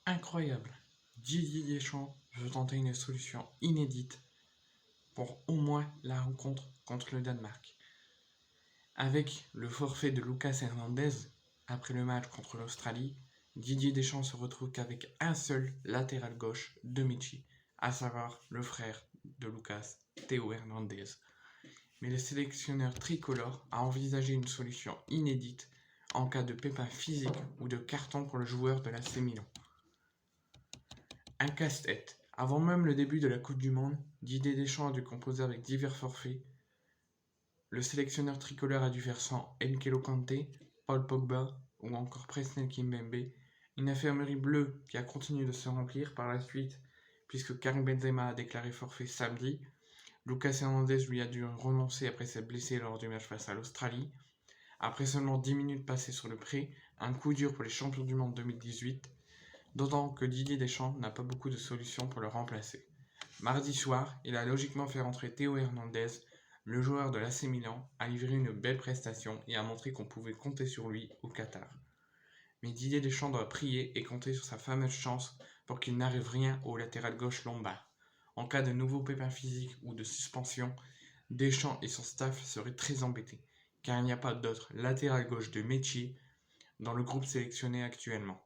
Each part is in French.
incroyable. Didier Deschamps veut tenter une solution inédite pour au moins la rencontre contre le Danemark. Avec le forfait de Lucas Hernandez après le match contre l'Australie, Didier Deschamps se retrouve qu'avec un seul latéral gauche de Michy, à savoir le frère de Lucas, Théo Hernandez. Mais le sélectionneur tricolore a envisagé une solution inédite en cas de pépin physique ou de carton pour le joueur de l'AC Milan. Un casse-tête. Avant même le début de la Coupe du Monde, Didier Deschamps a dû composer avec divers forfaits. Le sélectionneur tricolore a dû faire sans N'Golo Kanté, Paul Pogba ou encore Presnel Kimpembe. Une infirmerie bleue qui a continué de se remplir par la suite puisque Karim Benzema a déclaré forfait samedi. Lucas Hernandez lui a dû renoncer après s'être blessé lors du match face à l'Australie. Après seulement 10 minutes passées sur le pré, un coup dur pour les champions du monde 2018, d'autant que Didier Deschamps n'a pas beaucoup de solutions pour le remplacer. Mardi soir, il a logiquement fait rentrer Théo Hernandez, le joueur de l'AC Milan a livré une belle prestation et a montré qu'on pouvait compter sur lui au Qatar. Mais Didier Deschamps doit prier et compter sur sa fameuse chance pour qu'il n'arrive rien au latéral gauche lombard. En cas de nouveau pépin physique ou de suspension, Deschamps et son staff seraient très embêtés, car il n'y a pas d'autre latéral gauche de métier dans le groupe sélectionné actuellement.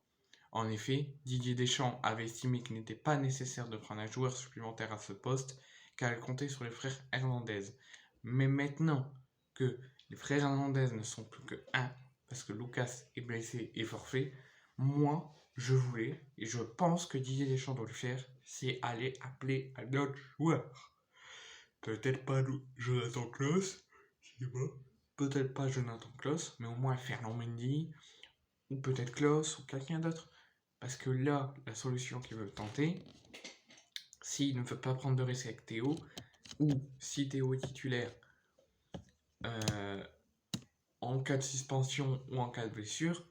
En effet, Didier Deschamps avait estimé qu'il n'était pas nécessaire de prendre un joueur supplémentaire à ce poste, car il comptait sur les frères Hernandez. Mais maintenant que les frères Hernandez ne sont plus que un, parce que Lucas est blessé et forfait, moi, je voulais, et je pense que Didier Deschamps doit le faire, c'est aller appeler un autre joueur. Peut-être pas Jonathan Klaus, je sais pas. Peut-être pas Jonathan Klaus, mais au moins Fernand Mendy, ou peut-être Klaus, ou quelqu'un d'autre. Parce que là, la solution qu'il veut tenter, s'il ne veut pas prendre de risque avec Théo, ou si Théo est titulaire en cas de suspension ou en cas de blessure,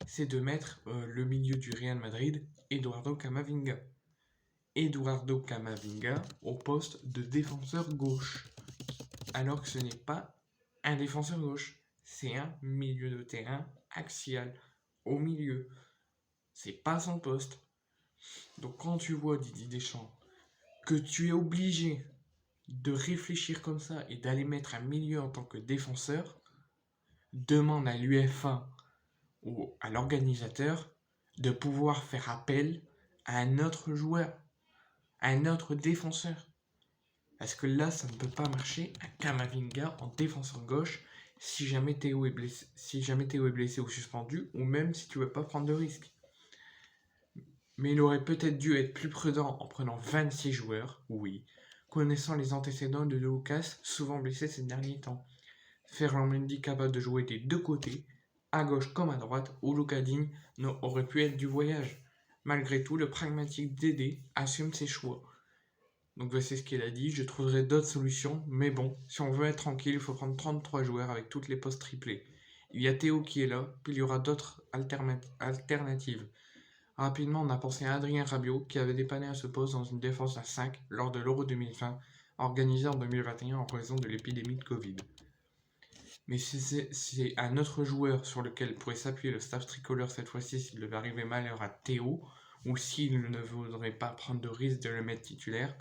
c'est de mettre le milieu du Real Madrid, Eduardo Camavinga. Eduardo Camavinga au poste de défenseur gauche. Alors que ce n'est pas un défenseur gauche, c'est un milieu de terrain axial, au milieu. C'est pas son poste. Donc quand tu vois Didier Deschamps, que tu es obligé de réfléchir comme ça et d'aller mettre un milieu en tant que défenseur, demande à l'UEFA ou à l'organisateur de pouvoir faire appel à un autre joueur, à un autre défenseur. Parce que là, ça ne peut pas marcher un Camavinga en défenseur gauche si jamais Théo est blessé ou suspendu, ou même si tu ne veux pas prendre de risque. Mais il aurait peut-être dû être plus prudent en prenant 26 joueurs, oui, connaissant les antécédents de Lucas, souvent blessé ces derniers temps. Ferland Mendy capable de jouer des deux côtés, à gauche comme à droite, où Lucas Digne aurait pu être du voyage. Malgré tout, le pragmatique Dédé assume ses choix. Donc c'est ce qu'il a dit, je trouverai d'autres solutions, mais bon, si on veut être tranquille, il faut prendre 33 joueurs avec toutes les postes triplés. Il y a Théo qui est là, puis il y aura d'autres alternatives. Rapidement, on a pensé à Adrien Rabiot, qui avait dépanné à ce poste dans une défense à 5 lors de l'Euro 2020, organisé en 2021 en raison de l'épidémie de Covid. Mais c'est un autre joueur sur lequel pourrait s'appuyer le staff tricolore cette fois-ci s'il devait arriver malheur à Théo, ou s'il ne voudrait pas prendre de risque de le mettre titulaire.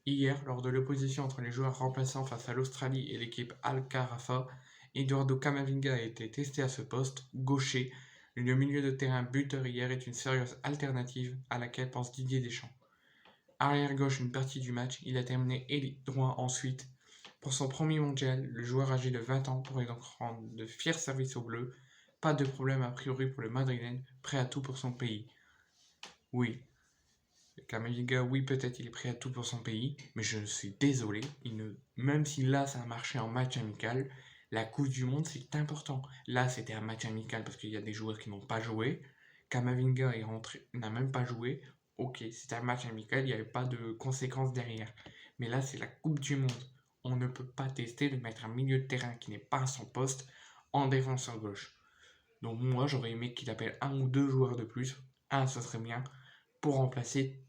Hier, lors de l'opposition entre les joueurs remplaçants face à l'Australie et l'équipe Al-Kharafa, Eduardo Camavinga a été testé à ce poste, gaucher. Le milieu de terrain buteur hier est une sérieuse alternative à laquelle pense Didier Deschamps. Arrière gauche une partie du match, il a terminé ailier droit ensuite. Pour son premier mondial, le joueur âgé de 20 ans pourrait donc rendre de fiers services aux Bleus. Pas de problème a priori pour le Madrilène, prêt à tout pour son pays. Oui, Camavinga, oui, peut-être il est prêt à tout pour son pays, mais je suis désolé, même si là ça a marché en match amical, la Coupe du Monde c'est important. Là c'était un match amical parce qu'il y a des joueurs qui n'ont pas joué. Camavinga est rentré, n'a même pas joué. Ok, c'était un match amical, il n'y avait pas de conséquences derrière. Mais là c'est la Coupe du Monde. On ne peut pas tester de mettre un milieu de terrain qui n'est pas à son poste en défenseur gauche. Donc moi j'aurais aimé qu'il appelle un ou deux joueurs de plus. Un, ça serait bien pour remplacer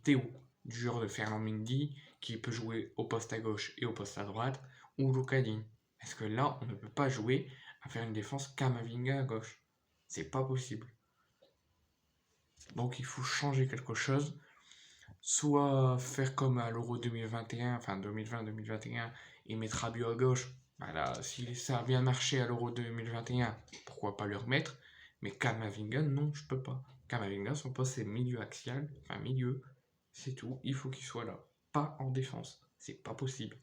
Théo, du genre de Ferland Mendy, qui peut jouer au poste à gauche et au poste à droite, ou Lucas Digne. Parce que là, on ne peut pas jouer à faire une défense Camavinga à gauche. C'est pas possible. Donc il faut changer quelque chose, soit faire comme à l'Euro 2021, enfin 2020-2021, et mettre Rabiot à gauche. Voilà, si ça a bien marché à l'Euro 2021, pourquoi pas le remettre? Mais Kamavinga, non, je peux pas. Kamavinga, son poste c'est milieu axial, enfin milieu, c'est tout, il faut qu'il soit là. Pas en défense, c'est pas possible.